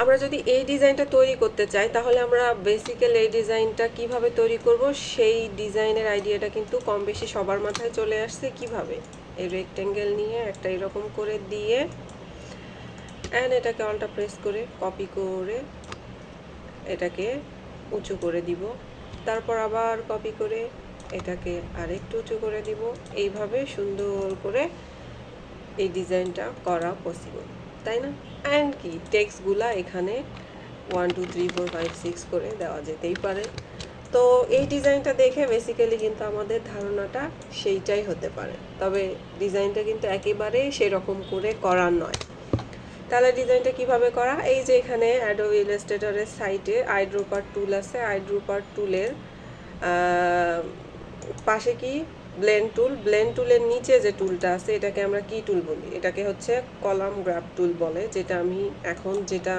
আমরা যদি এই ডিজাইনটা তৈরি করতে চাই তাহলে আমরা বেসিক্যালি এই ডিজাইনটা কিভাবে তৈরি করব সেই ডিজাইনের আইডিয়াটা কিন্তু কম বেশি সবার মাথায় চলে আসছে। কিভাবে এই রেক্টেঙ্গেল নিয়ে একটা এরকম করে দিয়ে অ্যান্ড এটাকে অলটা প্রেস করে কপি করে এটাকে উঁচু করে দিব, তারপর আবার কপি করে এটাকে আরেকটু উঁচু করে দিব। এইভাবে সুন্দর করে এই ডিজাইনটা করা পসিবল, তাই না? অ্যান্ড কি টেক্সটগুলা এখানে 1 2 3 4 5 6 করে দেওয়া যেতেই পারে। তো এই ডিজাইনটা দেখে বেসিক্যালি কিন্তু আমাদের ধারণাটা সেইটাই হতে পারে, তবে ডিজাইনটা কিন্তু একেবারে সেরকম করে করা নয়। তাহলে ডিজাইনটা কিভাবে করা, এই যে এখানে অ্যাডোবি ইলাস্ট্রেটরের সাইটে আইড্রপার টুল আছে, আইড্রপার টুলের পাশে কি ব্লেন্ড টুলের নিচে যে টুলটা আছে এটাকে আমরা কি টুল বলি, এটাকে হচ্ছে কলাম গ্রাফ টুল বলে, যেটা আমি এখন যেটা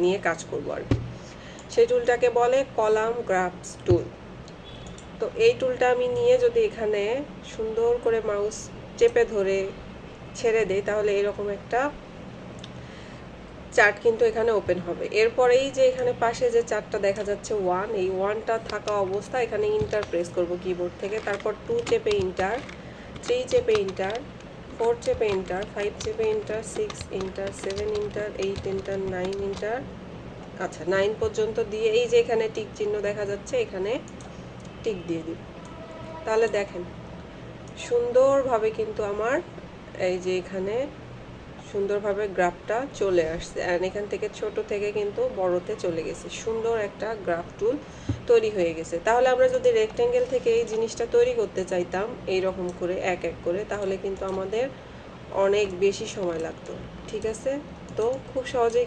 নিয়ে কাজ করবো আর কি, সেই টুলটাকে বলে কলাম গ্রাফস টুল। তো এই টুলটা আমি নিয়ে যদি এখানে সুন্দর করে মাউস চেপে ধরে ছেড়ে দেই তাহলে এরকম একটা চার্ট কিন্তু এখানে ওপেন হবে। এরপরেই যে এখানে পাশে যে চার্টটা দেখা যাচ্ছে 1, এই 1টা থাকা অবস্থা এখানে ইন্টার প্রেস করব কিবোর্ড থেকে, তারপর 2 চেপে ইন্টার, 3 চেপে ইন্টার, 4 চেপে ইন্টার, 5 চেপে inter, 6 inter, 7 inter, 8 inter, 9 inter, আচ্ছা 9 পর্যন্ত দিয়ে এই যে এখানে টিক চিহ্ন দেখা যাচ্ছে এখানে টিক দিয়ে দিব। তাহলে দেখেন সুন্দরভাবে কিন্তু আমার এই যে এখানে সুন্দরভাবে গ্রাফটা চলে আসছে, আর এখান থেকে ছোট থেকে কিন্তু বড়তে চলে গেছে, সুন্দর একটা গ্রাফ টুল তৈরি হয়ে গেছে। তাহলে আমরা যদি রেক্টেঙ্গেল থেকে এই জিনিসটা তৈরি করতে চাইতাম এই রকম করে এক এক করে, তাহলে কিন্তু আমাদের অনেক বেশি সময় লাগতো। ঠিক আছে, তো খুব সহজেই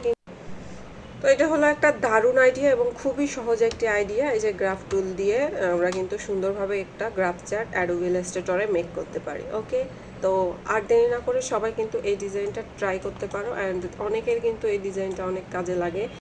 তো এটা হলো একটা দারুণ আইডিয়া এবং খুবই সহজ একটি আইডিয়া। এই যে গ্রাফ টুল দিয়ে আমরা কিন্তু সুন্দরভাবে একটা গ্রাফ চার্ট অ্যাডোবি ইলাস্ট্রেটরে মেক করতে পারি। ওকে, তো আর দেরি না করে সবাই কিন্তু এই ডিজাইনটা ট্রাই করতে পারো, অ্যান্ড অনেকের কিন্তু এই ডিজাইনটা অনেক কাজে লাগে।